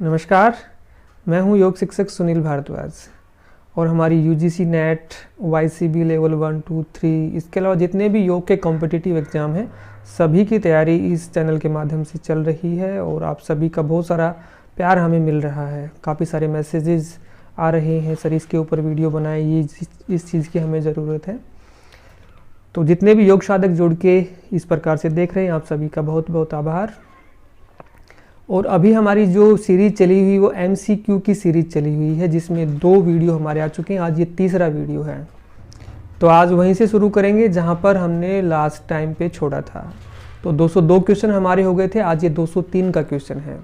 नमस्कार, मैं हूं योग शिक्षक सुनील भारद्वाज और हमारी यूजीसी नेट, वाईसीबी लेवल 1, 2, 3 इसके अलावा जितने भी योग के कॉम्पिटिटिव एग्ज़ाम हैं सभी की तैयारी इस चैनल के माध्यम से चल रही है और आप सभी का बहुत सारा प्यार हमें मिल रहा है। काफ़ी सारे मैसेजेस आ रहे हैं, सर इसके ऊपर वीडियो बनाए, ये इस चीज़ की हमें ज़रूरत है। तो जितने भी योग साधक जुड़ के इस प्रकार से देख रहे हैं, आप सभी का बहुत बहुत आभार। और अभी हमारी जो सीरीज़ चली हुई वो MCQ की सीरीज़ चली हुई है, जिसमें 2 वीडियो हमारे आ चुके हैं। आज ये तीसरा वीडियो है, तो आज वहीं से शुरू करेंगे जहां पर हमने लास्ट टाइम पे छोड़ा था। तो 202 क्वेश्चन हमारे हो गए थे, आज ये 203 का क्वेश्चन है।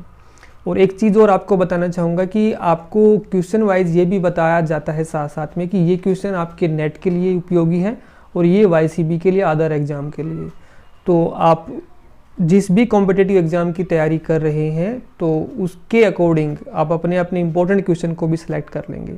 और एक चीज़ और आपको बताना चाहूँगा कि आपको क्वेश्चन वाइज ये भी बताया जाता है साथ साथ में कि ये क्वेश्चन आपके नेट के लिए उपयोगी है और ये YCB के लिए, अदर एग्ज़ाम के लिए। तो आप जिस भी कॉम्पिटिटिव एग्ज़ाम की तैयारी कर रहे हैं तो उसके अकॉर्डिंग आप अपने अपने इंपॉर्टेंट क्वेश्चन को भी सिलेक्ट कर लेंगे,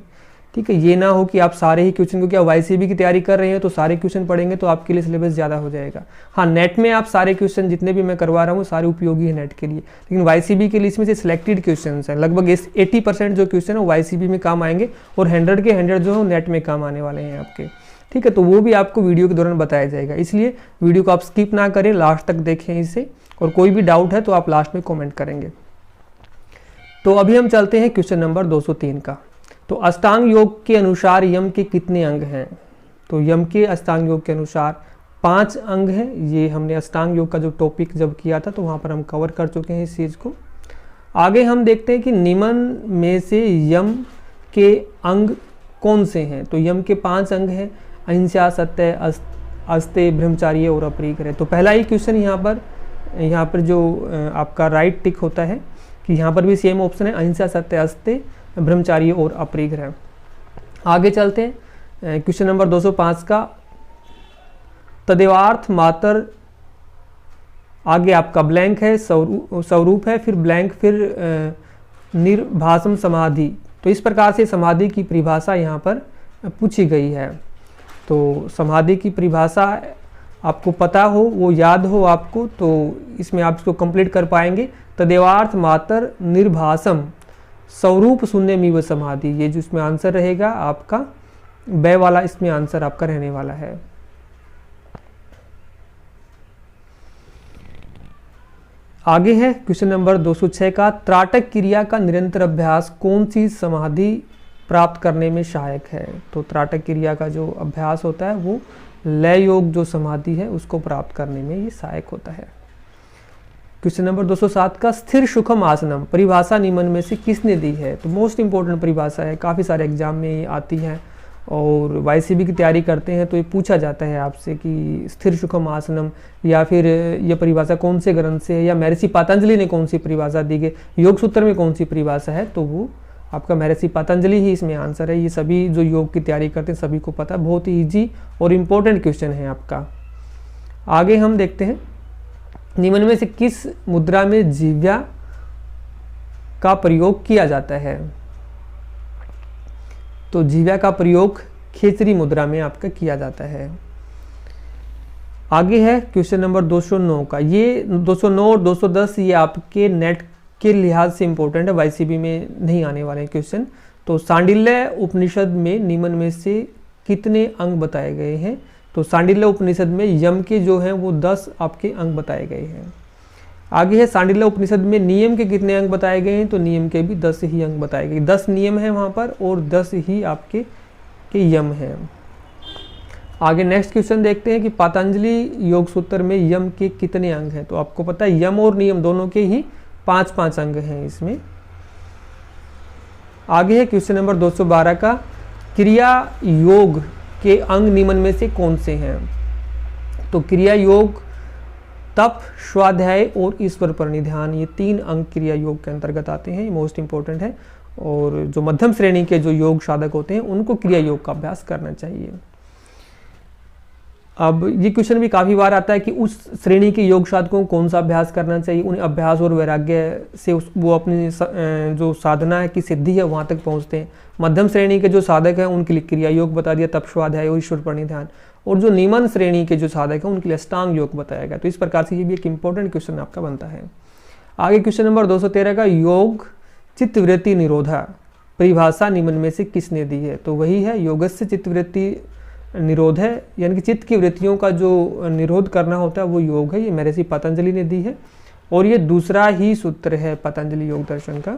ठीक है। ये ना हो कि आप सारे ही क्वेश्चन, क्योंकि आप YCB की तैयारी कर रहे हैं तो सारे क्वेश्चन पढ़ेंगे तो आपके लिए सिलेबस ज़्यादा हो जाएगा। हाँ, नेट में आप सारे क्वेश्चन जितने भी मैं करवा रहा हूँ सारे उपयोगी है नेट के लिए, लेकिन YCB के लिए इसमें से सिलेक्टेड क्वेश्चन हैं। लगभग 80% जो क्वेश्चन है वो YCB में काम आएंगे और 100 के 100 जो है नेट में काम आने वाले हैं आपके, ठीक है। तो वो भी आपको वीडियो के दौरान बताया जाएगा, इसलिए वीडियो को आप स्किप ना करें, लास्ट तक देखें इसे। और कोई भी डाउट है तो आप लास्ट में कमेंट करेंगे। तो अभी हम चलते हैं क्वेश्चन नंबर 203 का। तो अष्टांग योग के अनुसार यम के कितने अंग हैं? तो यम के अष्टांग योग के अनुसार 5 अंग हैं। ये हमने अष्टांग योग का जो टॉपिक जब किया था तो वहाँ पर हम कवर कर चुके हैं इस चीज़ को। आगे हम देखते हैं कि निम्न में से यम के अंग कौन से हैं। तो यम के 5 अंग हैं: अहिंसा, सत्य, अस्तेय, ब्रह्मचार्य और अपरिग्रह। तो पहला ही क्वेश्चन यहाँ पर जो आपका राइट टिक होता है कि यहाँ पर भी सेम ऑप्शन है, अहिंसा, सत्य, अस्तेय, ब्रह्मचार्य और अपरिग्रह। आगे चलते हैं क्वेश्चन नंबर 205 का। तदेवार्थ मातर, आगे आपका ब्लैंक है, स्वरूप है, फिर ब्लैंक, फिर निर्भासम समाधि। तो इस प्रकार से समाधि की परिभाषा यहाँ पर पूछी गई है। तो समाधि की परिभाषा आपको पता हो, वो याद हो आपको, तो इसमें आप इसको कंप्लीट कर पाएंगे। तदेवार्थ मातर निर्भासम स्वरूप शून्यमिव समाधि, ये जो इसमें आंसर रहेगा आपका ब वाला, इसमें आंसर आपका रहने वाला है। आगे है क्वेश्चन नंबर 206 का। त्राटक क्रिया का निरंतर अभ्यास कौन सी समाधि प्राप्त करने में सहायक है? तो त्राटक क्रिया का जो अभ्यास होता है वो लय योग जो समाधि है उसको प्राप्त करने में ये सहायक होता है। क्वेश्चन नंबर 207 का। स्थिर सुखम आसनम परिभाषा निम्न में से किसने दी है? तो मोस्ट इंपॉर्टेंट परिभाषा है, काफ़ी सारे एग्जाम में ये आती है और YCB की तैयारी करते हैं तो ये पूछा जाता है आपसे कि स्थिर सुखम आसनम, या फिर ये परिभाषा कौन से ग्रंथ से है, या महर्षि पतंजलि ने कौन सी परिभाषा दी गई, योग सूत्र में कौन सी परिभाषा है, तो वो आपका महर्षि पतंजलि ही इसमें आंसर है। ये सभी जो योग की तैयारी करते हैं सभी को पता है, बहुत ही ईजी और इम्पोर्टेंट क्वेश्चन है आपका। आगे हम देखते हैं निम्न में से किस मुद्रा में जिह्वा का प्रयोग किया जाता है? तो जिह्वा का प्रयोग खेचरी मुद्रा में आपका किया जाता है। आगे है क्वेश्चन नंबर 209 का। ये 209 और 210 ये आपके नेट के लिहाज से इंपॉर्टेंट है, YCB में नहीं आने वाले क्वेश्चन। तो सांडिल्य उपनिषद में निम्न में से कितने अंग बताए गए हैं? तो सांडिल्य उपनिषद में यम के जो हैं वो 10 आपके अंग बताए गए हैं। आगे है सांडिल्य उपनिषद में नियम के कितने अंग बताए गए हैं? तो नियम के भी 10 ही अंग बताए गए, 10 नियम हैं वहाँ पर और 10 ही आपके यम हैं। आगे नेक्स्ट क्वेश्चन देखते हैं कि पतंजलि योग सूत्र में यम के कितने अंग हैं? तो आपको पता है यम और नियम दोनों के ही 5-5 अंग हैं इसमें। आगे है क्वेश्चन नंबर 212 का। क्रिया योग के अंग निम्न में से कौन से हैं? तो क्रिया योग, तप, स्वाध्याय और ईश्वर प्रणिधान, ये 3 अंग क्रिया योग के अंतर्गत आते हैं, ये मोस्ट इंपॉर्टेंट है। और जो मध्यम श्रेणी के जो योग साधक होते हैं उनको क्रिया योग का अभ्यास करना चाहिए। अब ये क्वेश्चन भी काफ़ी बार आता है कि उस श्रेणी के योग साधकों को कौन सा अभ्यास करना चाहिए, उन्हें अभ्यास और वैराग्य से वो अपनी जो साधना है की सिद्धि है वहाँ तक पहुँचते हैं। मध्यम श्रेणी के जो साधक हैं उनके लिए क्रिया योग बता दिया, तप, स्वाध्याय और ईश्वर प्रणिधान। और जो निम्न श्रेणी के जो साधक हैं उनके लिए अष्टांग योग बताया गया। तो इस प्रकार से ये भी एक इंपॉर्टेंट क्वेश्चन आपका बनता है। आगे क्वेश्चन नंबर 213 का। योग चित्तवृत्ति निरोधा परिभाषा निम्न में से किसने दी है? तो वही है योगस्य चित्तवृत्ति निरोध है, यानी कि चित्त की वृत्तियों का जो निरोध करना होता है वो योग है। ये महर्षि पतंजलि ने दी है और ये दूसरा ही सूत्र है पतंजलि योग दर्शन का।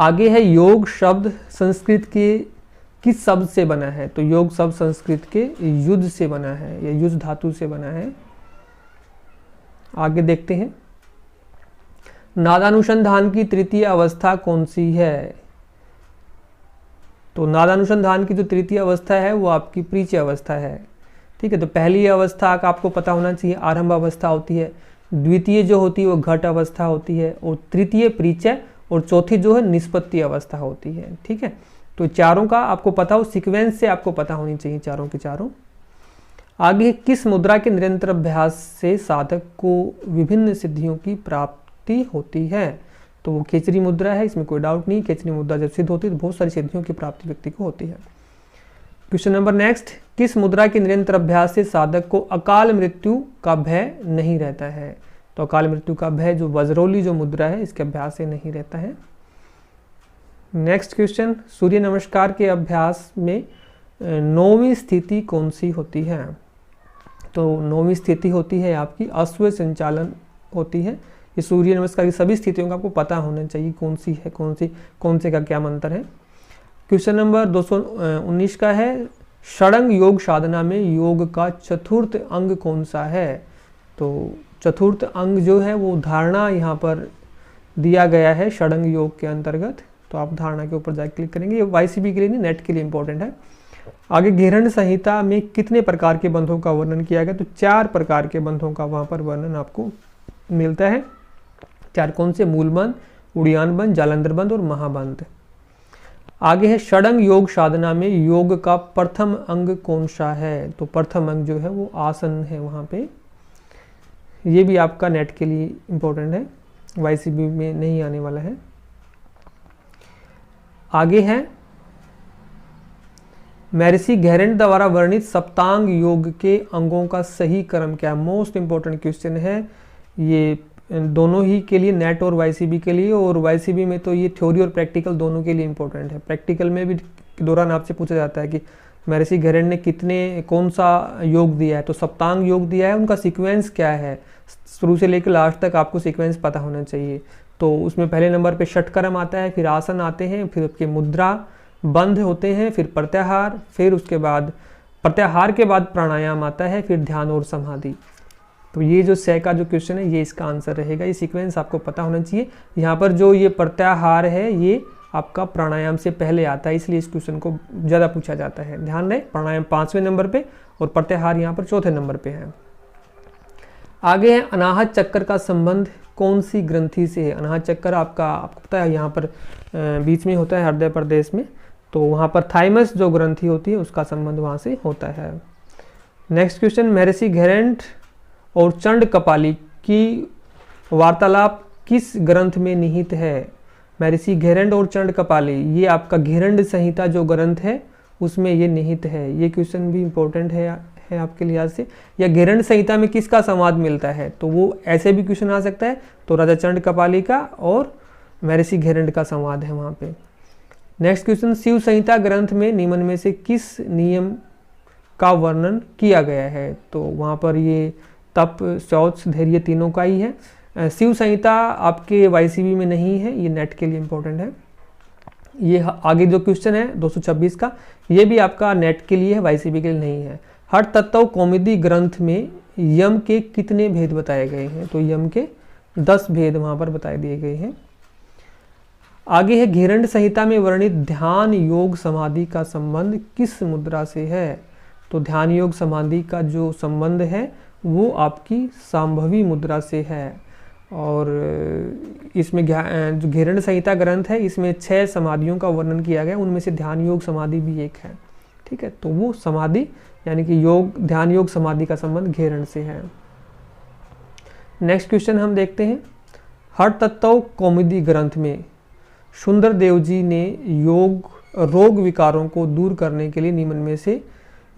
आगे है योग शब्द संस्कृत के किस शब्द से बना है? तो योग शब्द संस्कृत के युद्ध से बना है या युद्ध धातु से बना है। आगे देखते हैं, नादानुसंधान की तृतीय अवस्था कौन सी है? तो नादानुसंधान की जो तृतीय अवस्था है वो आपकी परिचय अवस्था है। ठीक है, तो पहली अवस्था का आपको पता होना चाहिए आरंभ अवस्था होती है, द्वितीय जो होती है वो घट अवस्था होती है, और तृतीय परिचय, और चौथी जो है निष्पत्ति अवस्था होती है। ठीक है, तो चारों का आपको पता हो, सीक्वेंस से आपको पता होनी चाहिए चारों के चारों। आगे किस मुद्रा के निरंतर अभ्यास से साधक को विभिन्न सिद्धियों की प्राप्ति होती है? तो वो खेचरी मुद्रा है, इसमें कोई डाउट नहीं। खेचरी मुद्रा जब सिद्ध होती है तो बहुत सारी सिद्धियों की प्राप्ति व्यक्ति को होती है। क्वेश्चन नंबर नेक्स्ट, किस मुद्रा के निरंतर अभ्यास से साधक को अकाल मृत्यु का भय नहीं रहता है? तो अकाल मृत्यु का भय जो वज्रोली जो मुद्रा है इसके अभ्यास से नहीं रहता है। नेक्स्ट क्वेश्चन, सूर्य नमस्कार के अभ्यास में 9वीं स्थिति कौन सी होती है? तो 9वीं स्थिति होती है आपकी अश्व संचालन होती है। ये सूर्य नमस्कार की सभी स्थितियों का आपको पता होना चाहिए कौन सी है, कौन से का क्या मंत्र है। क्वेश्चन नंबर 219 का है, षडंग योग साधना में योग का चतुर्थ अंग कौन सा है? तो चतुर्थ अंग जो है वो धारणा यहाँ पर दिया गया है षडंग योग के अंतर्गत। तो आप धारणा के ऊपर जाकर क्लिक करेंगे, ये वाईसीबी के लिए नहीं, नेट के लिए इंपॉर्टेंट है। आगे घेरण संहिता में कितने प्रकार के बंधों का वर्णन किया गया? तो 4 प्रकार के बंधों का वहाँ पर वर्णन आपको मिलता है। 4 कौन से? मूल बंध, उड़ियान बंध, जालंधर बंध और महाबंध। आगे है षडंग योग साधना में योग का प्रथम अंग कौन सा है? तो प्रथम अंग जो है वो आसन है वहाँ पे। ये भी आपका नेट के लिए इंपॉर्टेंट है, वाईसीबी में नहीं आने वाला है। आगे है महर्षि घेरंड द्वारा वर्णित सप्तांग योग के अंगों का सही क्रम क्या? मोस्ट इंपॉर्टेंट क्वेश्चन है ये, दोनों ही के लिए, नेट और वाईसीबी के लिए। और वाईसीबी में तो ये थ्योरी और प्रैक्टिकल दोनों के लिए इंपॉर्टेंट है। प्रैक्टिकल में भी के दौरान आपसे पूछा जाता है कि महर्षि घेरंड ने कौन सा योग दिया है? तो सप्तांग योग दिया है, उनका सीक्वेंस क्या है? शुरू से लेकर लास्ट तक आपको सीक्वेंस पता होना चाहिए। तो उसमें पहले नंबर पे षटक्रम आता है, फिर आसन आते हैं, फिर उसके मुद्रा बंध होते हैं, फिर प्रत्याहार, फिर उसके बाद प्रत्याहार के बाद प्राणायाम आता है, फिर ध्यान और समाधि। तो ये जो से का जो क्वेश्चन है ये इसका आंसर रहेगा। ये सीक्वेंस आपको पता होना चाहिए। यहाँ पर जो ये प्रत्याहार है ये आपका प्राणायाम से पहले आता है, इसलिए इस क्वेश्चन को ज़्यादा पूछा जाता है। ध्यान रहे, प्राणायाम 5वें नंबर पे और प्रत्याहार यहाँ पर 4थे नंबर पे है। आगे है अनाहत चक्कर का संबंध कौन सी ग्रंथि से है? अनाहत चक्कर आपको पता है यहाँ पर बीच में होता है हृदय प्रदेश में, तो वहाँ पर थाइमस जो ग्रंथि होती है उसका संबंध वहाँ से होता है। नेक्स्ट क्वेश्चन, महर्षि घेरंड और चंड कपाली की वार्तालाप किस ग्रंथ में निहित है? महर्षि घेरंड और चंड कपाली, ये आपका घेरंड संहिता जो ग्रंथ है उसमें ये निहित है। ये क्वेश्चन भी इंपॉर्टेंट है आपके लिहाज से। या घेरंड संहिता में किसका संवाद मिलता है? तो वो ऐसे भी क्वेश्चन आ सकता है। तो राजा चंड कपाली का और महर्षि घेरंड का संवाद है वहाँ पे। नेक्स्ट क्वेश्चन, शिव संहिता ग्रंथ में निम्न में से किस नियम का वर्णन किया गया है? तो वहाँ पर ये तप, शौच, धैर्य तीनों का ही है। शिव संहिता आपके वाईसीबी में नहीं है, ये नेट के लिए इंपॉर्टेंट है। ये आगे जो क्वेश्चन है 226 का, ये भी आपका नेट के लिए है, वाईसीबी के लिए नहीं है। हठ तत्व कौमुदी ग्रंथ में यम के कितने भेद बताए गए हैं? तो यम के 10 भेद वहाँ पर बताए दिए गए हैं। आगे है घेरंड संहिता में वर्णित ध्यान योग समाधि का संबंध किस मुद्रा से है? तो ध्यान योग समाधि का जो संबंध है वो आपकी सांभवी मुद्रा से है। और इसमें जो घेरंड संहिता ग्रंथ है इसमें 6 समाधियों का वर्णन किया गया, उनमें से ध्यान योग समाधि भी एक है। ठीक है, तो वो समाधि यानी कि योग, ध्यान योग समाधि का संबंध घेरंड से है। नेक्स्ट क्वेश्चन हम देखते हैं, हठ तत्व कौमुदी ग्रंथ में सुंदर देव जी ने रोग विकारों को दूर करने के लिए निम्न में से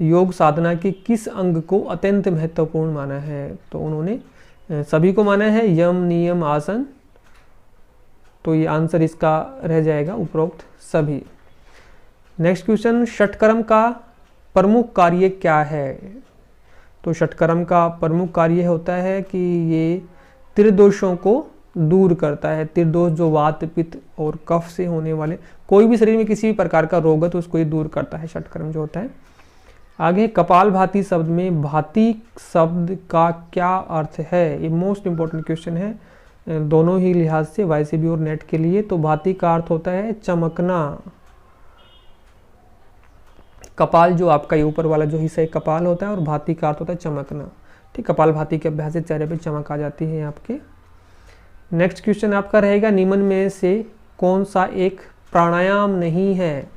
योग साधना के किस अंग को अत्यंत महत्वपूर्ण माना है? तो उन्होंने सभी को माना है, यम, नियम, आसन तो ये आंसर इसका रह जाएगा उपरोक्त सभी। नेक्स्ट क्वेश्चन, षटकर्म का प्रमुख कार्य क्या है? तो षटकर्म का प्रमुख कार्य होता है कि ये त्रिदोषों को दूर करता है। त्रिदोष जो वात पित्त और कफ से होने वाले कोई भी शरीर में किसी भी प्रकार का रोग है तो उसको ये दूर करता है, षटकर्म जो होता है। आगे, कपालभाति शब्द में भाति शब्द का क्या अर्थ है? ये मोस्ट इंपॉर्टेंट क्वेश्चन है दोनों ही लिहाज से, वाईसीबी और नेट के लिए। तो भाति का अर्थ होता है चमकना। कपाल जो आपका ये ऊपर वाला जो हिस्सा कपाल होता है और भाति का अर्थ होता है चमकना। ठीक, कपाल भाति के अभ्यास से चेहरे पे चमक आ जाती है आपके। नेक्स्ट क्वेश्चन आपका रहेगा, निम्न में से कौन सा एक प्राणायाम नहीं है?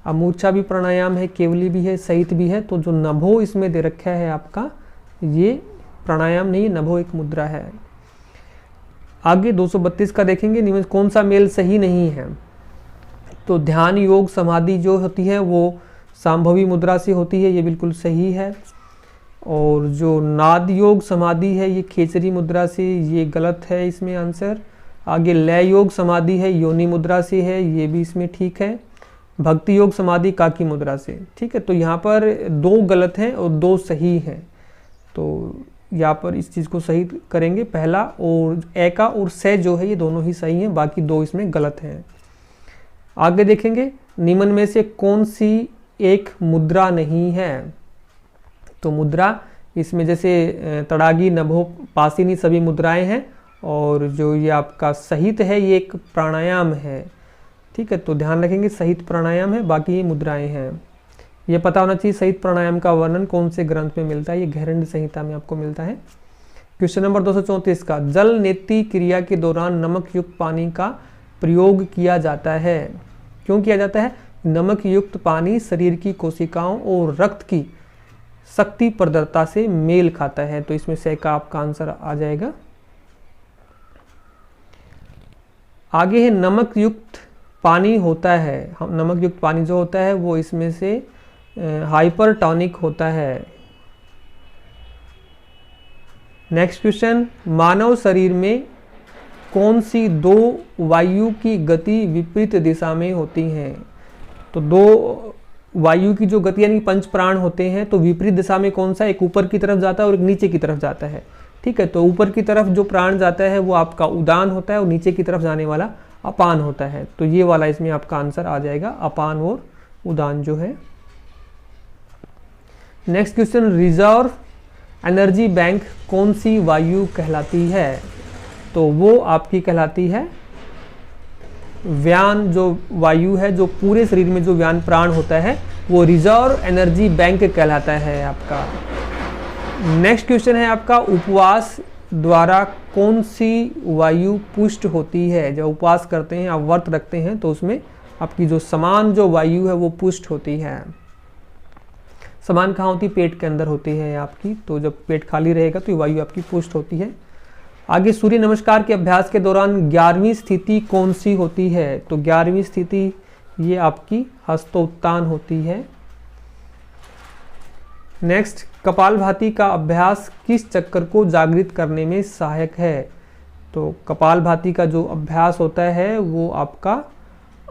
अब मूर्छा भी प्राणायाम है, केवली भी है, सहित भी है। तो जो नभो इसमें दे रखा है आपका, ये प्राणायाम नहीं है, नभो एक मुद्रा है। आगे 232 का देखेंगे, निम्न कौन सा मेल सही नहीं है? तो ध्यान योग समाधि जो होती है वो सांभवी मुद्रा से होती है, ये बिल्कुल सही है। और जो नाद योग समाधि है ये खेचरी मुद्रा से, ये गलत है इसमें आंसर। आगे लय योग समाधि है योनि मुद्रा से है, ये भी इसमें ठीक है। भक्ति योग समाधि काकी मुद्रा से, ठीक है। तो यहाँ पर 2 गलत हैं और 2 सही हैं, तो यहाँ पर इस चीज़ को सही करेंगे। पहला और ए का और से जो है ये दोनों ही सही हैं, बाकी 2 इसमें गलत हैं। आगे देखेंगे, निम्न में से कौन सी एक मुद्रा नहीं है? तो मुद्रा इसमें जैसे तड़ागी, नभो, पासिनी सभी मुद्राएं हैं, और जो ये आपका सहित है ये एक प्राणायाम है, ठीक है। तो ध्यान रखेंगे सहित प्राणायाम है, बाकी ये मुद्राएं हैं। ये पता होना चाहिए सहित प्राणायाम का वर्णन कौन से ग्रंथ में मिलता है, ये घैरण्य संहिता में आपको मिलता है। क्वेश्चन नंबर 234 का, जल नेति क्रिया के दौरान नमक युक्त पानी का प्रयोग किया जाता है। क्यों किया जाता है? नमक युक्त पानी शरीर की कोशिकाओं और रक्त की शक्ति प्रदरता से मेल खाता है, तो इसमें से का आपका आंसर आ जाएगा। आगे है नमक युक्त पानी होता है, नमक युक्त पानी जो होता है वो इसमें से हाइपरटॉनिक होता है। नेक्स्ट क्वेश्चन, मानव शरीर में कौन सी 2 वायु की गति विपरीत दिशा में होती हैं? तो 2 वायु की जो गति यानी 5 प्राण होते हैं, तो विपरीत दिशा में कौन सा? एक ऊपर की तरफ जाता है और एक नीचे की तरफ जाता है, ठीक है। तो ऊपर की तरफ जो प्राण जाता है वो आपका उदान होता है और नीचे की तरफ जाने वाला अपान होता है, तो ये वाला इसमें आपका आंसर आ जाएगा, अपान और उदान जो है। Next question, reserve energy bank कौन सी वायु कहलाती है? तो वो आपकी कहलाती है व्यान, जो वायु है, जो पूरे शरीर में जो व्यान प्राण होता है वो रिजर्व एनर्जी बैंक कहलाता है आपका। नेक्स्ट क्वेश्चन है आपका, उपवास द्वारा कौन सी वायु पुष्ट होती है? जब उपवास करते हैं, आप व्रत रखते हैं, तो उसमें आपकी जो समान जो वायु है वो पुष्ट होती है। समान कहाँ होती है? पेट के अंदर होती है आपकी, तो जब पेट खाली रहेगा तो ये वायु आपकी पुष्ट होती है। आगे, सूर्य नमस्कार के अभ्यास के दौरान 11वीं स्थिति कौन सी होती है? तो 11वीं स्थिति ये आपकी हस्तोत्तान होती है। नेक्स्ट, कपालभाति का अभ्यास किस चक्र को जागृत करने में सहायक है? तो कपालभाति का जो अभ्यास होता है वो आपका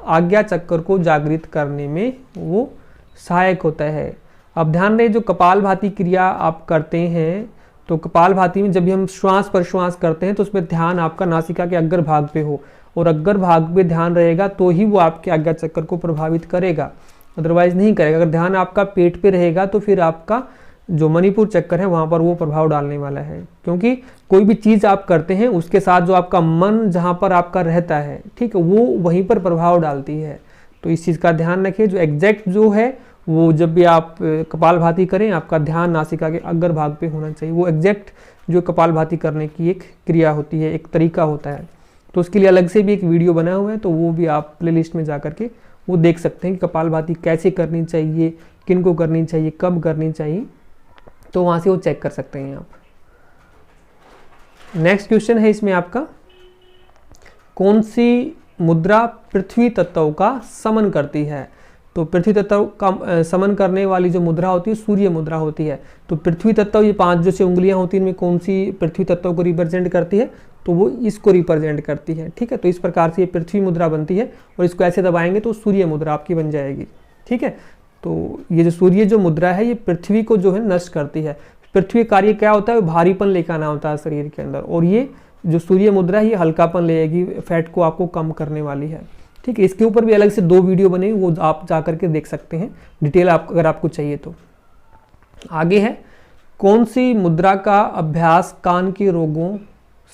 आज्ञा चक्र को जागृत करने में वो सहायक होता है। अब ध्यान रहे, जो कपालभाति क्रिया आप करते हैं, तो कपालभाति में जब भी हम श्वास पर श्वास करते हैं तो उसमें ध्यान आपका नासिका के अग्र भाग पे हो, और अग्र भाग पे ध्यान रहेगा तो ही वो आपके आज्ञा चक्र को प्रभावित करेगा, अदरवाइज नहीं करेगा। अगर ध्यान आपका पेट पे रहेगा तो फिर आपका जो मणिपुर चक्कर है वहाँ पर वो प्रभाव डालने वाला है, क्योंकि कोई भी चीज़ आप करते हैं उसके साथ जो आपका मन जहाँ पर आपका रहता है, ठीक है, वो वहीं पर प्रभाव डालती है। तो इस चीज़ का ध्यान रखिए। जो एग्जैक्ट जो है वो जब भी आप कपालभाति करें, आपका ध्यान नासिका के अग्र भाग पे होना चाहिए। वो एग्जैक्ट जो कपालभाति करने की एक क्रिया होती है, एक तरीका होता है। तो उसके लिए अलग से भी एक वीडियो बना हुआ है, तो वो भी आप प्लेलिस्ट में जा करके वो देख सकते हैं कि कपालभाति कैसे करनी चाहिए, किन को करनी चाहिए, कब करनी चाहिए, तो वहाँ से वो चेक कर सकते हैं आप। नेक्स्ट क्वेश्चन है इसमें आपका, कौन सी मुद्रा पृथ्वी तत्व का समन करती है? तो पृथ्वी तत्व का समन करने वाली जो मुद्रा होती है सूर्य मुद्रा होती है। तो पृथ्वी तत्व, ये 5 जो से उंगलियां होती हैं, इनमें कौन सी पृथ्वी तत्व को रिप्रेजेंट करती है? तो वो इसको रिप्रेजेंट करती है। ठीक है, तो इस प्रकार से ये पृथ्वी मुद्रा बनती है और इसको ऐसे दबाएंगे तो सूर्य मुद्रा आपकी बन जाएगी। ठीक है, तो ये जो सूर्य जो मुद्रा है ये पृथ्वी को जो है नष्ट करती है। पृथ्वी कार्य क्या होता है, भारीपन लेकर आना होता है शरीर के अंदर, और ये जो सूर्य मुद्रा है ये हल्कापन लेगी, फैट को आपको कम करने वाली है। ठीक है, इसके ऊपर भी अलग से 2 वीडियो बने, वो आप जा करके देख सकते हैं डिटेल अगर आपको चाहिए तो। आगे है, कौन सी मुद्रा का अभ्यास कान के रोगों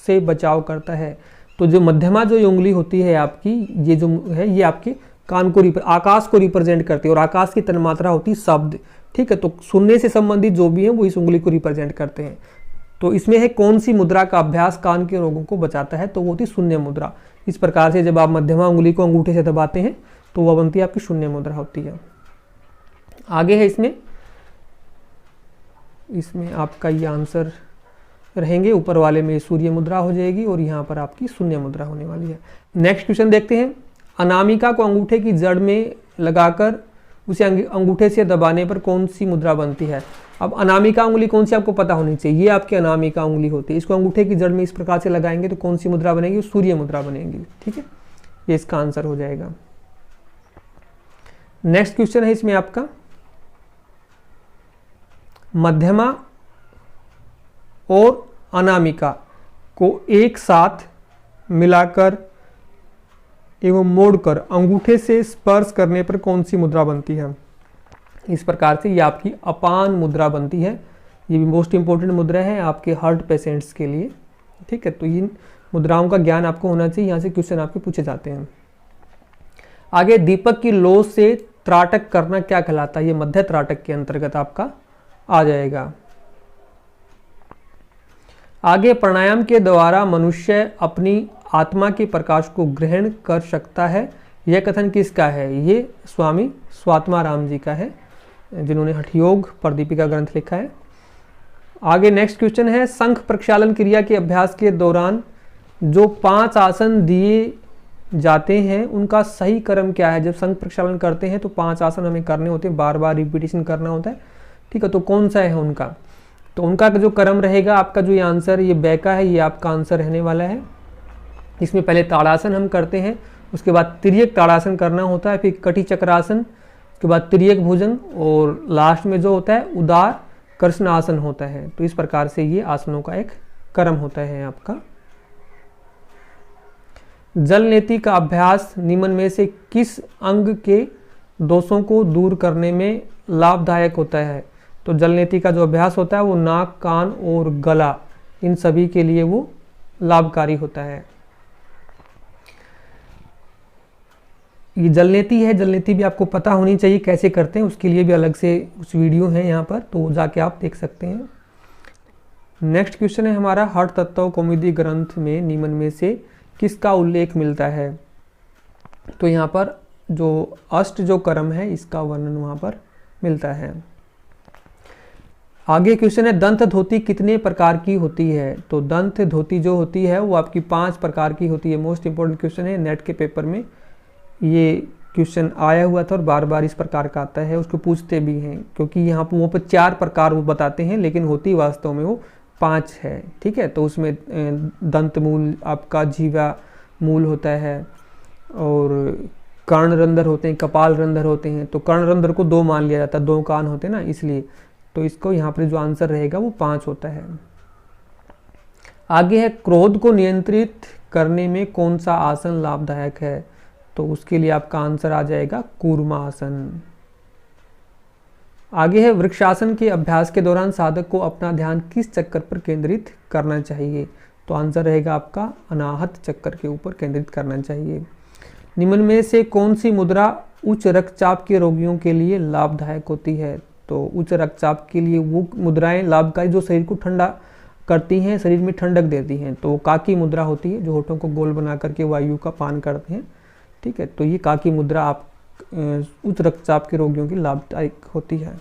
से बचाव करता है। तो जो मध्यमा जो उंगली होती है आपकी, ये जो है ये आपके कान को आकाश को रिप्रेजेंट करती है, और आकाश की तन्मात्रा होती है शब्द। ठीक है, तो सुनने से संबंधित जो भी है वो इस उंगली को रिप्रेजेंट करते हैं। तो इसमें है कौन सी मुद्रा का अभ्यास कान के रोगों को बचाता है, तो वो होती शून्य मुद्रा। इस प्रकार से जब आप मध्यमा उंगली को अंगूठे से दबाते हैं तो वह बनती है आपकी शून्य मुद्रा होती है। आगे है इसमें आपका ये आंसर रहेंगे, ऊपर वाले में सूर्य मुद्रा हो जाएगी और यहाँ पर आपकी शून्य मुद्रा होने वाली है। नेक्स्ट क्वेश्चन देखते हैं, अनामिका को अंगूठे की जड़ में लगाकर उसे अंगूठे से दबाने पर कौन सी मुद्रा बनती है। अब अनामिका उंगली कौन सी आपको पता होनी चाहिए, ये आपकी अनामिका उंगली होती है। इसको अंगूठे की जड़ में इस प्रकार से लगाएंगे तो कौन सी मुद्रा बनेगी, सूर्य मुद्रा बनेगी। ठीक है, ये इसका आंसर हो जाएगा। नेक्स्ट क्वेश्चन है इसमें आपका, मध्यमा और अनामिका को एक साथ मिलाकर एवं मोड़कर अंगूठे से स्पर्श करने पर कौन सी मुद्रा बनती है। इस प्रकार से ये आपकी अपान मुद्रा बनती है। ये भी मोस्ट इंपॉर्टेंट मुद्रा है आपके हार्ट पेशेंट्स के लिए। ठीक है, तो इन मुद्राओं का ज्ञान आपको होना चाहिए, यहाँ से क्वेश्चन आपके पूछे जाते हैं। आगे, दीपक की लो से त्राटक करना क्या कहलाता है, ये मध्य त्राटक के अंतर्गत आपका आ जाएगा। आगे, प्राणायाम के द्वारा मनुष्य अपनी आत्मा के प्रकाश को ग्रहण कर सकता है, यह कथन किसका है, ये स्वामी स्वात्माराम जी का है, जिन्होंने हठयोग पर दीपिका ग्रंथ लिखा है। आगे नेक्स्ट क्वेश्चन है, शंख प्रक्षालन क्रिया के अभ्यास के दौरान जो 5 आसन दिए जाते हैं उनका सही क्रम क्या है। जब शंख प्रक्षालन करते हैं तो 5 आसन हमें करने होते हैं, बार बार रिपीटेशन करना होता है। ठीक है, तो कौन सा है उनका, तो उनका जो क्रम रहेगा आपका जो ये आंसर ये बै का है, ये आपका आंसर रहने वाला है। इसमें पहले ताड़ासन हम करते हैं, उसके बाद तिर्यक ताड़ासन करना होता है, फिर कटी चक्रासन, उसके बाद तिर्यक भुजंग, और लास्ट में जो होता है उदार कृष्ण आसन होता है। तो इस प्रकार से ये आसनों का एक क्रम होता है आपका। जल नेति का अभ्यास निम्न में से किस अंग के दोषों को दूर करने में लाभदायक होता है। तो जल नेति का जो अभ्यास होता है वो नाक, कान और गला, इन सभी के लिए वो लाभकारी होता है। ये जल नेति है, जल नेति भी आपको पता होनी चाहिए कैसे करते हैं, उसके लिए भी अलग से कुछ वीडियो हैं यहाँ पर, तो जाके आप देख सकते हैं। नेक्स्ट क्वेश्चन है हमारा, हठ तत्व कौमुदी ग्रंथ में निम्न में से किसका उल्लेख मिलता है। तो यहाँ पर जो अष्ट जो क्रम है इसका वर्णन वहाँ पर मिलता है। आगे क्वेश्चन है, दंत धोती कितने प्रकार की होती है। तो दंत धोती जो होती है वो आपकी 5 प्रकार की होती है। मोस्ट इंपॉर्टेंट क्वेश्चन है, नेट के पेपर में ये क्वेश्चन आया हुआ था और बार बार इस प्रकार का आता है, उसको पूछते भी हैं, क्योंकि यहाँ पर वो 4 प्रकार वो बताते हैं लेकिन होती वास्तव में वो 5 है। ठीक है, तो उसमें दंत मूल आपका जीवा मूल होता है, और कर्ण रंध्र होते हैं, कपाल रंध्र होते हैं। तो कर्ण रंध्र को 2 मान लिया जाता है, 2 कान होते हैं ना, इसलिए तो इसको यहाँ पर जो आंसर रहेगा वो 5 होता है। आगे है, क्रोध को नियंत्रित करने में कौन सा आसन लाभदायक है। तो उसके लिए आपका आंसर आ जाएगा कूर्मा आसन। आगे है, वृक्षासन के अभ्यास के दौरान साधक को अपना ध्यान किस चक्कर पर केंद्रित करना चाहिए। तो आंसर रहेगा आपका अनाहत चक्कर के ऊपर केंद्रित करना चाहिए। निम्न में से कौन सी मुद्रा उच्च रक्तचाप के रोगियों के लिए लाभदायक होती है। तो उच्च रक्तचाप के लिए वो मुद्राएं लाभकारी जो शरीर को ठंडा करती हैं, शरीर में ठंडक देती हैं। तो काकी मुद्रा होती है, जो होठों को गोल बना करके वायु का पान करते हैं। ठीक है, तो ये काकी मुद्रा आप उच्च रक्तचाप के रोगियों की लाभदायक होती है।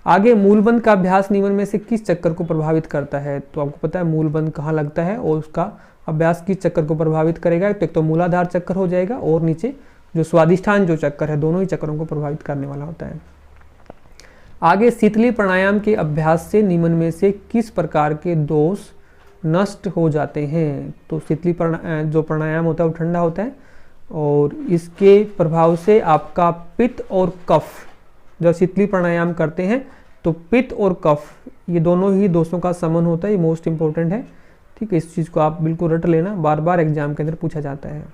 आगे, मूलबंध का अभ्यास निम्न में से किस चक्कर को प्रभावित करता है। तो आपको पता है मूलबंध कहाँ लगता है और उसका अभ्यास किस चक्कर को प्रभावित करेगा। एक तो मूलाधार चक्कर हो जाएगा और नीचे जो स्वादिष्ठान जो चक्कर है, दोनों ही चक्करों को प्रभावित करने वाला होता है। आगे, शीतली प्राणायाम के अभ्यास से निम्न में से किस प्रकार के दोष नष्ट हो जाते हैं। तो शीतली जो प्राणायाम होता है वो ठंडा होता है और इसके प्रभाव से आपका पित्त और कफ, जब शीतली प्राणायाम करते हैं तो पित्त और कफ ये दोनों ही दोषों का समन होता है। ये मोस्ट इंपॉर्टेंट है, ठीक है। इस चीज़ को आप बिल्कुल रट लेना, बार बार एग्जाम के अंदर पूछा जाता है।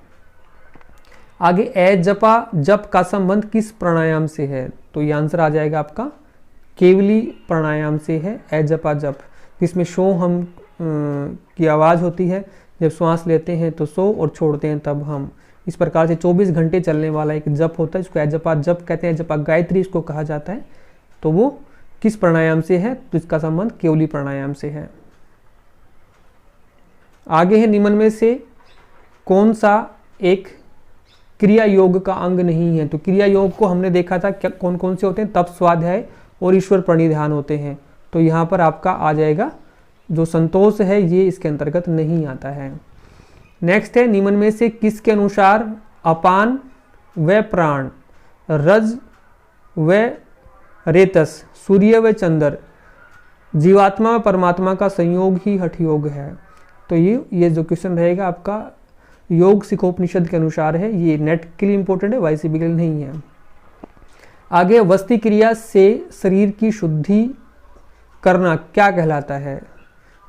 आगे ए जपा जप का संबंध किस प्राणायाम से है? तो ये आंसर आ जाएगा आपका केवली प्राणायाम से है। ए जपा जप, जिसमें शो हम की आवाज़ होती है, जब श्वास लेते हैं तो सो और छोड़ते हैं तब हम। इस प्रकार से 24 घंटे चलने वाला एक जप होता है, इसको ए जपा जप कहते हैं। जपा गायत्री इसको कहा जाता है। तो वो किस प्राणायाम से है? तो इसका संबंध केवली प्राणायाम से है। आगे है निम्न में से कौन सा एक क्रिया योग का अंग नहीं है? तो क्रिया योग को हमने देखा था क्या कौन कौन से होते हैं, तप, स्वाध्याय और ईश्वर प्रणिधान होते हैं। तो यहाँ पर आपका आ जाएगा जो संतोष है, ये इसके अंतर्गत नहीं आता है। नेक्स्ट है निम्न में से किसके अनुसार अपान व प्राण, रज व रेतस, सूर्य व चंद्र, जीवात्मा व परमात्मा का संयोग ही हठ योग है? तो ये जो क्वेश्चन रहेगा आपका योग सिखोपनिषद के अनुसार है। ये नेट के लिए इंपॉर्टेंट है, वाईसीबी के लिए नहीं है। आगे वस्ती क्रिया से शरीर की शुद्धि करना क्या कहलाता है?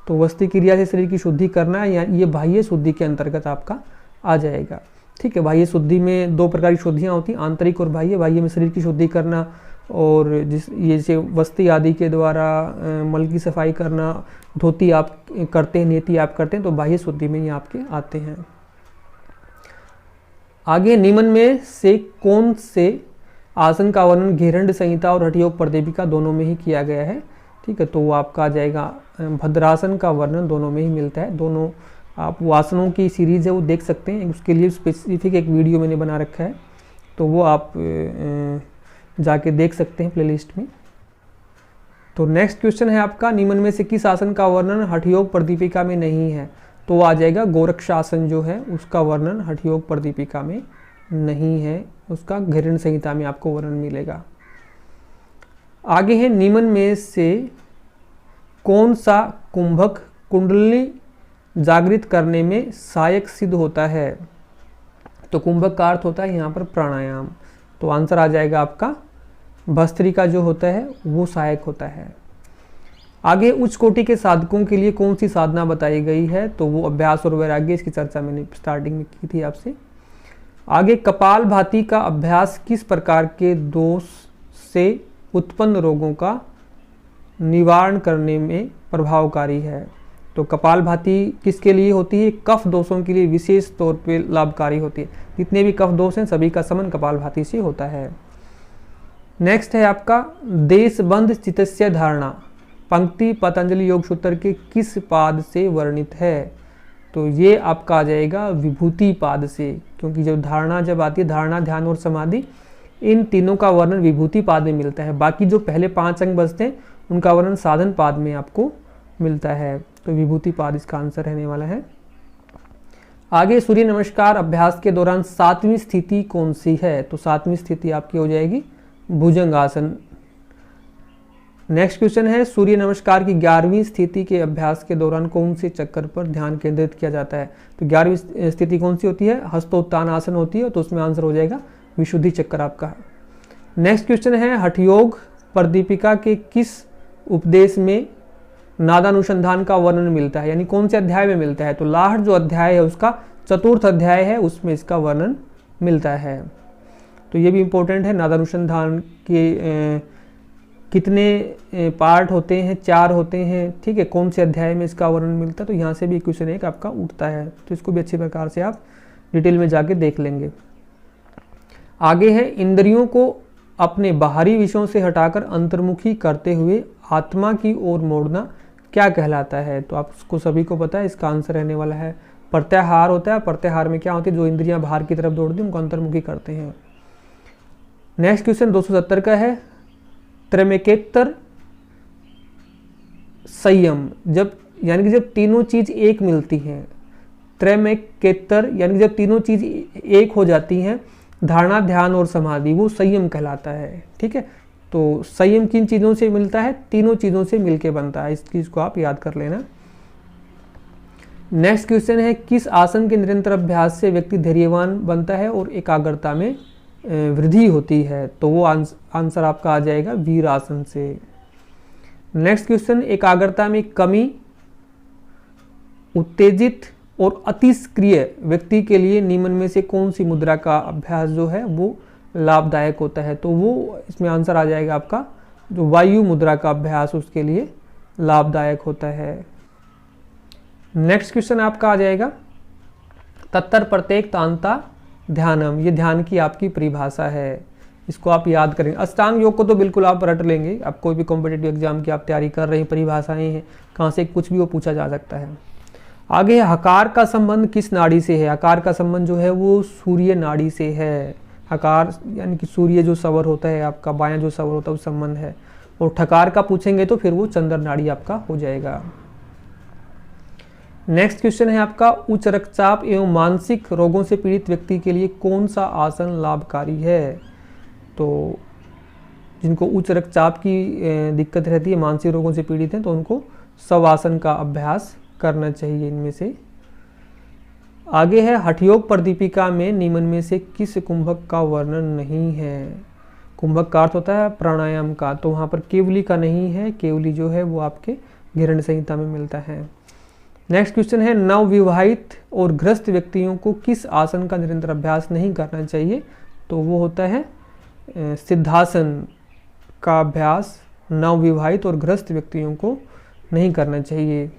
तो वस्ती क्रिया से शरीर की शुद्धि करना या ये बाह्य शुद्धि के अंतर्गत आपका आ जाएगा, ठीक है। बाह्य शुद्धि में दो प्रकार की शुद्धियाँ होती हैं, आंतरिक और बाह्य। बाह्य में शरीर की शुद्धि करना और ये जैसे वस्ती आदि के द्वारा मल की सफाई करना, धोती आप करते हैं, नेति आप करते हैं, तो बाह्य शुद्धि में ये आपके आते हैं। आगे निम्न में से कौन से आसन का वर्णन घेरंड संहिता और हठ योग प्रदीपिका दोनों में ही किया गया है? ठीक है, तो वो आपका आ जाएगा भद्रासन का वर्णन दोनों में ही मिलता है। दोनों आप वो आसनों की सीरीज है वो देख सकते हैं, उसके लिए स्पेसिफिक एक वीडियो मैंने बना रखा है, तो वो आप जाके देख सकते हैं प्लेलिस्ट में। तो नेक्स्ट क्वेश्चन है आपका निम्न में से किस आसन का वर्णन हठ योग प्रदीपिका में नहीं है? तो आ जाएगा गोरक्षासन जो है उसका वर्णन हठ योग प्रदीपिका में नहीं है, उसका घेरंड संहिता में आपको वर्णन मिलेगा। आगे है निम्न में से कौन सा कुंभक कुंडली जागृत करने में सहायक सिद्ध होता है? तो कुंभक का अर्थ होता है यहाँ पर प्राणायाम। तो आंसर आ जाएगा आपका भस्त्रिका जो होता है वो सहायक होता है। आगे उच्च कोटि के साधकों के लिए कौन सी साधना बताई गई है? तो वो अभ्यास और वैराग्य, इसकी चर्चा मैंने स्टार्टिंग में की थी आपसे। आगे कपालभाति का अभ्यास किस प्रकार के दोष से उत्पन्न रोगों का निवारण करने में प्रभावकारी है? तो कपालभाति किसके लिए होती है? कफ दोषों के लिए विशेष तौर पे लाभकारी होती है। जितने भी कफ दोष हैं सभी का शमन कपालभाति से होता है। नेक्स्ट है आपका देशबंध चित्तस्य धारणा, पंक्ति पतंजलि योग सूत्र के किस पाद से वर्णित है? तो ये आपका आ जाएगा विभूति पाद से, क्योंकि जब धारणा जब आती है, धारणा, ध्यान और समाधि, इन तीनों का वर्णन विभूति पाद में मिलता है। बाकी जो पहले 5 अंग बचते हैं उनका वर्णन साधन पाद में आपको मिलता है। तो विभूति पाद इसका आंसर रहने वाला है। आगे सूर्य नमस्कार अभ्यास के दौरान 7वीं स्थिति कौन सी है? तो 7वीं स्थिति आपकी हो जाएगी भुजंगासन। नेक्स्ट क्वेश्चन है सूर्य नमस्कार की 11वीं स्थिति के अभ्यास के दौरान कौन से चक्र पर ध्यान केंद्रित किया जाता है? तो 11वीं स्थिति कौन सी होती है? हस्तोत्तान आसन होती है, तो उसमें आंसर हो जाएगा विशुद्धि चक्र आपका। नेक्स्ट क्वेश्चन है हठ योग प्रदीपिका के किस उपदेश में नादानुसंधान का वर्णन मिलता है, यानी कौन से अध्याय में मिलता है? तो लास्ट जो अध्याय है उसका 4th अध्याय है, उसमें इसका वर्णन मिलता है। तो ये भी इंपॉर्टेंट है। नादानुसंधान के कितने पार्ट होते हैं? 4 होते हैं, ठीक है। कौन से अध्याय में इसका वर्णन मिलता है? तो यहाँ से भी क्वेश्चन एक आपका उठता है, तो इसको भी अच्छी प्रकार से आप डिटेल में जाके देख लेंगे। आगे है इंद्रियों को अपने बाहरी विषयों से हटाकर अंतर्मुखी करते हुए आत्मा की ओर मोड़ना क्या कहलाता है? तो आपको सभी को पता है, इसका आंसर रहने वाला है प्रत्याहार होता है। प्रत्याहार में क्या होती है? जो इंद्रियां बाहर की तरफ दौड़ती हैं उनको अंतर्मुखी करते हैं। नेक्स्ट क्वेश्चन 270 का है त्रैमेकेतर संयम, जब यानी कि जब तीनों चीज एक मिलती हैं, त्रैमेकेतर यानी कि जब तीनों चीज एक हो जाती हैं, धारणा, ध्यान और समाधि, वो संयम कहलाता है, ठीक है। तो संयम किन चीज़ों से मिलता है? तीनों चीज़ों से मिलके बनता है। इस चीज़ को आप याद कर लेना। नेक्स्ट क्वेश्चन है, किस आसन के निरंतर अभ्यास से व्यक्ति धैर्यवान बनता है और एकाग्रता में वृद्धि होती है? तो वो आंसर आपका आ जाएगा वीर आसन से। नेक्स्ट क्वेश्चन, एकाग्रता में कमी, उत्तेजित और अतिस्क्रिय व्यक्ति के लिए निम्न में से कौन सी मुद्रा का अभ्यास जो है वो लाभदायक होता है? तो वो इसमें आंसर आ जाएगा आपका जो वायु मुद्रा का अभ्यास उसके लिए लाभदायक होता है। नेक्स्ट क्वेश्चन आपका आ जाएगा, तत्तर प्रत्येक तांता ध्यानम, ये ध्यान की आपकी परिभाषा है, इसको आप याद करेंगे। अष्टांग योग को तो बिल्कुल आप रट लेंगे, आप कोई भी कॉम्पिटिटिव एग्जाम की आप तैयारी कर रहे हैं, परिभाषाएं हैं, कहाँ से कुछ भी वो पूछा जा सकता है। आगे हकार का संबंध किस नाड़ी से है? हकार का संबंध जो है वो सूर्य नाड़ी से है। हकार यानी कि सूर्य जो सवर होता है आपका, बायां जो सवर होता है उस संबंध है। और ठकार का पूछेंगे तो फिर वो चंद्र नाड़ी आपका हो जाएगा। नेक्स्ट क्वेश्चन है आपका, उच्च रक्तचाप एवं मानसिक रोगों से पीड़ित व्यक्ति के लिए कौन सा आसन लाभकारी है? तो जिनको उच्च रक्तचाप की दिक्कत रहती है, मानसिक रोगों से पीड़ित हैं, तो उनको शवासन का अभ्यास करना चाहिए इनमें से। आगे है, हठयोग प्रदीपिका में निम्न में से किस कुंभक का वर्णन नहीं है? कुंभक का अर्थ होता है प्राणायाम का, तो वहाँ पर केवली का नहीं है, केवली जो है वो आपके घृण संहिता में मिलता है। नेक्स्ट क्वेश्चन है, नवविवाहित और ग्रस्त व्यक्तियों को किस आसन का निरंतर अभ्यास नहीं करना चाहिए? तो वो होता है सिद्धासन का अभ्यास नवविवाहित और ग्रस्त व्यक्तियों को नहीं करना चाहिए।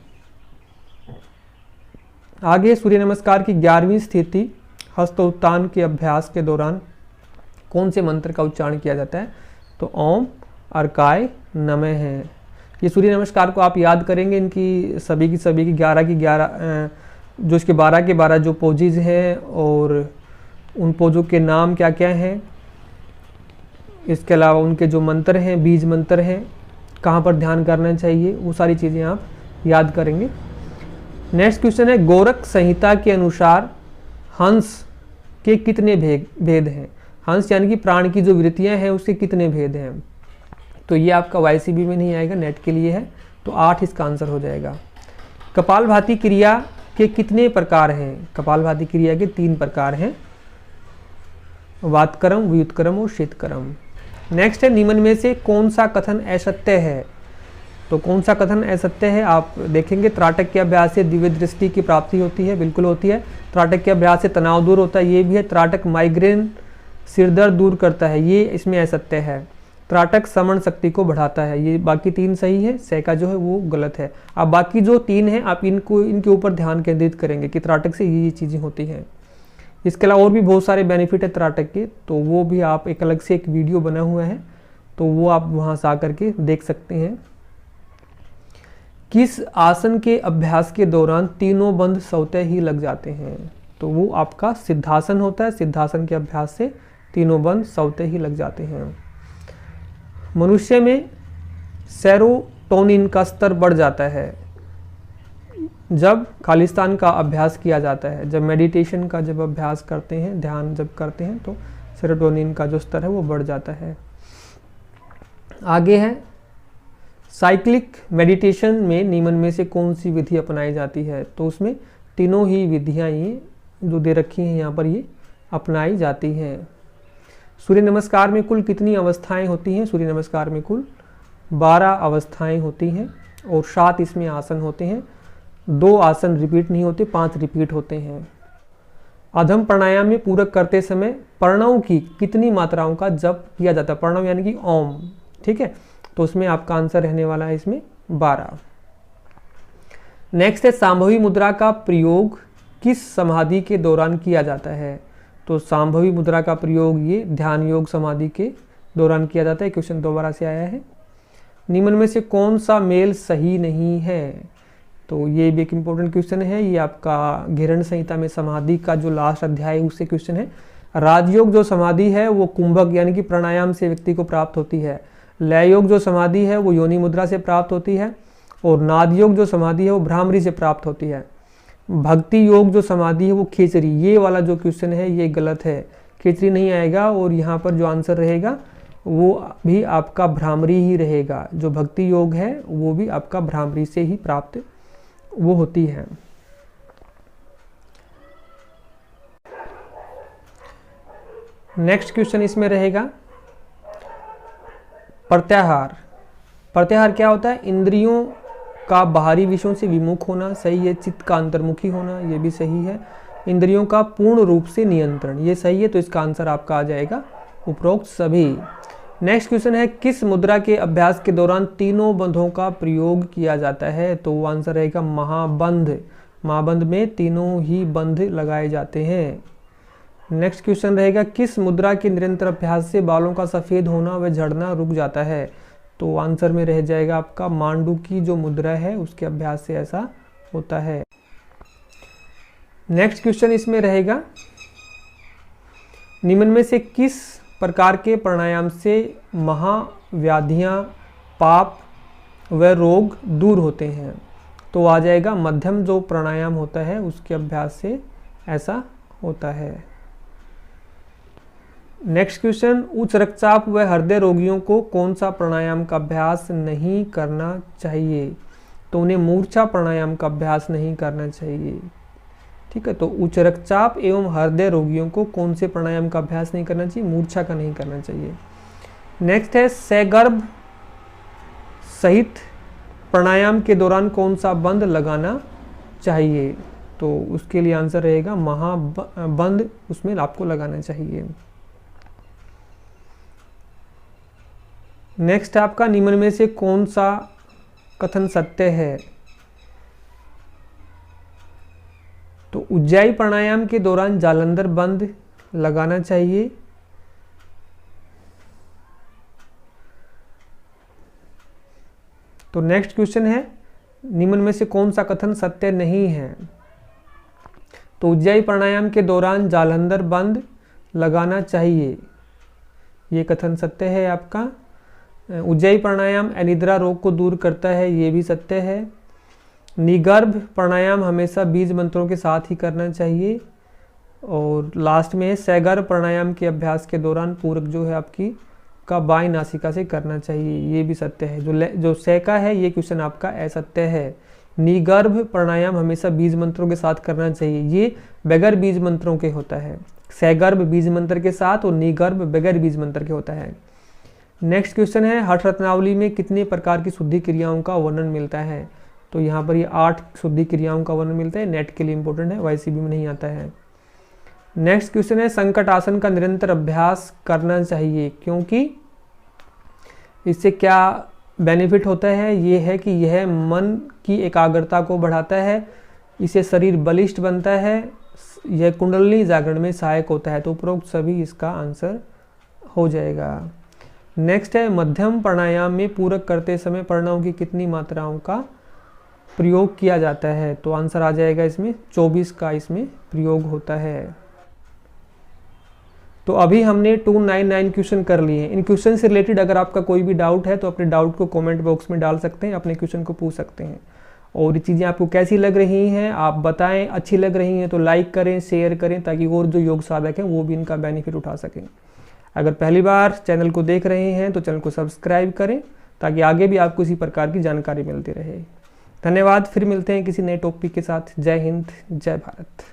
आगे सूर्य नमस्कार की 11वीं स्थिति हस्तोत्थान के अभ्यास के दौरान कौन से मंत्र का उच्चारण किया जाता है? तो ओम अर्काय नमः है। ये सूर्य नमस्कार को आप याद करेंगे, इनकी सभी की 11 की 11 जो इसके 12 के 12 जो पोजेज हैं और उन पोजों के नाम क्या क्या हैं, इसके अलावा उनके जो मंत्र हैं, बीज मंत्र हैं, कहाँ पर ध्यान करना चाहिए, वो सारी चीज़ें आप याद करेंगे। नेक्स्ट क्वेश्चन है, गोरख संहिता के अनुसार हंस के कितने भेद हैं? हंस यानी कि प्राण की जो वृत्तियां हैं उसके कितने भेद हैं? तो ये आपका YCB में नहीं आएगा, नेट के लिए है, तो 8 इसका आंसर हो जाएगा। कपालभाति क्रिया के कितने प्रकार हैं? कपालभाति क्रिया के 3 प्रकार हैं, वातकरम, व्युत्करम और शीतकरम। नेक्स्ट है, निम्न में से कौन सा कथन असत्य है? तो कौन सा कथन असत्य है आप देखेंगे, त्राटक के अभ्यास से दिव्य दृष्टि की प्राप्ति होती है, बिल्कुल होती है। त्राटक के अभ्यास से तनाव दूर होता है, ये भी है। त्राटक माइग्रेन सिरदर्द दूर करता है, ये इसमें असत्य है। त्राटक समरण शक्ति को बढ़ाता है, ये बाकी 3 सही है, सैका जो है वो गलत है। अब बाकी जो 3 हैं आप इनके ऊपर ध्यान केंद्रित करेंगे कि त्राटक से ये चीज़ें होती हैं। इसके अलावा और भी बहुत सारे बेनिफिट है त्राटक के, तो वो भी आप एक अलग से एक वीडियो बना हुआ है, तो वो आप वहाँ से आकर के देख सकते हैं। किस आसन के अभ्यास के दौरान तीनों बंध स्वतः ही लग जाते हैं? तो वो आपका सिद्धासन होता है, सिद्धासन के अभ्यास से तीनों बंध स्वतः ही लग जाते हैं। मनुष्य में सेरोटोनिन का स्तर बढ़ जाता है जब खालिस्तान का अभ्यास किया जाता है, जब मेडिटेशन का जब अभ्यास करते हैं, ध्यान जब करते हैं, तो सेरोटोनिन का जो स्तर है वो बढ़ जाता है। आगे है, साइक्लिक मेडिटेशन में निम्न में से कौन सी विधि अपनाई जाती है? तो उसमें तीनों ही विधियां ये जो दे रखी हैं यहाँ पर ये अपनाई जाती हैं। सूर्य नमस्कार में कुल कितनी अवस्थाएं होती हैं? सूर्य नमस्कार में कुल 12 अवस्थाएं होती हैं और 7 इसमें आसन होते हैं। 2 आसन रिपीट नहीं होते, 5 रिपीट होते हैं। अधम प्राणायाम में पूरक करते समय प्रणव की कितनी मात्राओं का जप किया जाता है? प्रणव यानी कि ओम, ठीक है, तो उसमें आपका आंसर रहने वाला है इसमें 12। नेक्स्ट है, सांभवी मुद्रा का प्रयोग किस समाधि के दौरान किया जाता है? तो सांभवी मुद्रा का प्रयोग ये ध्यान योग समाधि के दौरान किया जाता है। क्वेश्चन दोबारा से आया है। निम्न में से कौन सा मेल सही नहीं है? तो ये भी एक इम्पोर्टेंट क्वेश्चन है, ये आपका घृण संहिता में समाधि का जो लास्ट अध्याय है उससे क्वेश्चन है। राजयोग जो समाधि है वो कुंभक यानी कि प्राणायाम से व्यक्ति को प्राप्त होती है। लय योग जो समाधि है वो योनि मुद्रा से प्राप्त होती है और नाद योग जो समाधि है वो भ्रामरी से प्राप्त होती है। भक्ति योग जो समाधि है वो खेचरी, ये वाला जो क्वेश्चन है ये गलत है, खेचरी नहीं आएगा और यहाँ पर जो आंसर रहेगा वो भी आपका भ्रामरी ही रहेगा। जो भक्ति योग है वो भी आपका भ्रामरी से ही प्राप्त वो होती है। नेक्स्ट क्वेश्चन इसमें रहेगा प्रत्याहार। प्रत्याहार क्या होता है? इंद्रियों का बाहरी विषयों से विमुख होना, सही है। चित्त का अंतर्मुखी होना, ये भी सही है। इंद्रियों का पूर्ण रूप से नियंत्रण, ये सही है। तो इसका आंसर आपका आ जाएगा उपरोक्त सभी। नेक्स्ट क्वेश्चन है किस मुद्रा के अभ्यास के दौरान तीनों बंधों का प्रयोग किया जाता है? तो वो आंसर रहेगा महाबंध। महाबंध में तीनों ही बंध लगाए जाते हैं। नेक्स्ट क्वेश्चन रहेगा किस मुद्रा के निरंतर अभ्यास से बालों का सफ़ेद होना व झड़ना रुक जाता है? तो आंसर में रह जाएगा आपका मांडू की जो मुद्रा है उसके अभ्यास से ऐसा होता है। नेक्स्ट क्वेश्चन इसमें रहेगा निम्न में से किस प्रकार के प्राणायाम से महाव्याधियां, पाप व रोग दूर होते हैं? तो आ जाएगा मध्यम जो प्राणायाम होता है उसके अभ्यास से ऐसा होता है। नेक्स्ट क्वेश्चन उच्च रक्तचाप व हृदय रोगियों को कौन सा प्राणायाम का अभ्यास नहीं करना चाहिए? तो उन्हें मूर्छा प्राणायाम का अभ्यास नहीं करना चाहिए। ठीक है, तो उच्च रक्तचाप एवं हृदय रोगियों को कौन से प्राणायाम का अभ्यास नहीं करना चाहिए? मूर्छा का नहीं करना चाहिए। नेक्स्ट है सगर्भ सहित प्राणायाम के दौरान कौन सा बंध लगाना चाहिए? तो उसके लिए आंसर रहेगा महाबंध, उसमें आपको लगाना चाहिए। नेक्स्ट आपका निम्न में से कौन सा कथन सत्य है? तो उज्जाई प्राणायाम के दौरान जालंधर बंध लगाना चाहिए। तो नेक्स्ट क्वेश्चन है निम्न में से कौन सा कथन सत्य नहीं है? तो उज्जाई प्राणायाम के दौरान जालंधर बंध लगाना चाहिए, ये कथन सत्य है आपका। उज्जाई प्राणायाम अनिद्रा रोग को दूर करता है, ये भी सत्य है। निगर्भ प्राणायाम हमेशा बीज मंत्रों के साथ ही करना चाहिए। और लास्ट में सगर्भ प्राणायाम के अभ्यास के दौरान पूरक जो है आपकी का बाएं नासिका से करना चाहिए, ये भी सत्य है। जो सैका है ये क्वेश्चन आपका असत्य है। निगर्भ प्राणायाम हमेशा बीज मंत्रों के साथ करना चाहिए, ये बगैर बीज मंत्रों के होता है। सगर्भ बीज मंत्र के साथ और निगर्भ बगैर बीज मंत्र के होता है। नेक्स्ट क्वेश्चन है हठ रत्नावली में कितने प्रकार की शुद्धि क्रियाओं का वर्णन मिलता है? तो यहाँ पर ये 8 शुद्धि क्रियाओं का वर्णन मिलता है। नेट के लिए इंपॉर्टेंट है, वाईसीबी में नहीं आता है। नेक्स्ट क्वेश्चन है संकट आसन का निरंतर अभ्यास करना चाहिए क्योंकि इससे क्या बेनिफिट होता है? ये है कि यह मन की एकाग्रता को बढ़ाता है, इससे शरीर बलिष्ठ बनता है, यह कुंडलिनी जागरण में सहायक होता है। तो उपरोक्त सभी इसका आंसर हो जाएगा। नेक्स्ट है मध्यम प्राणायाम में पूरक करते समय प्रणव की कितनी मात्राओं का प्रयोग किया जाता है? तो आंसर आ जाएगा इसमें 24 का इसमें प्रयोग होता है। तो अभी हमने 299 क्वेश्चन कर लिए हैं। इन क्वेश्चन से रिलेटेड अगर आपका कोई भी डाउट है तो अपने डाउट को कमेंट बॉक्स में डाल सकते हैं, अपने क्वेश्चन को पूछ सकते हैं। और ये चीज़ें आपको कैसी लग रही हैं आप बताएं। अच्छी लग रही हैं तो लाइक करें, शेयर करें, ताकि और जो योग साधक हैं वो भी इनका बेनिफिट उठा सकें। अगर पहली बार चैनल को देख रहे हैं तो चैनल को सब्सक्राइब करें ताकि आगे भी आपको इसी प्रकार की जानकारी मिलती रहे। धन्यवाद, फिर मिलते हैं किसी नए टॉपिक के साथ। जय हिंद, जय भारत।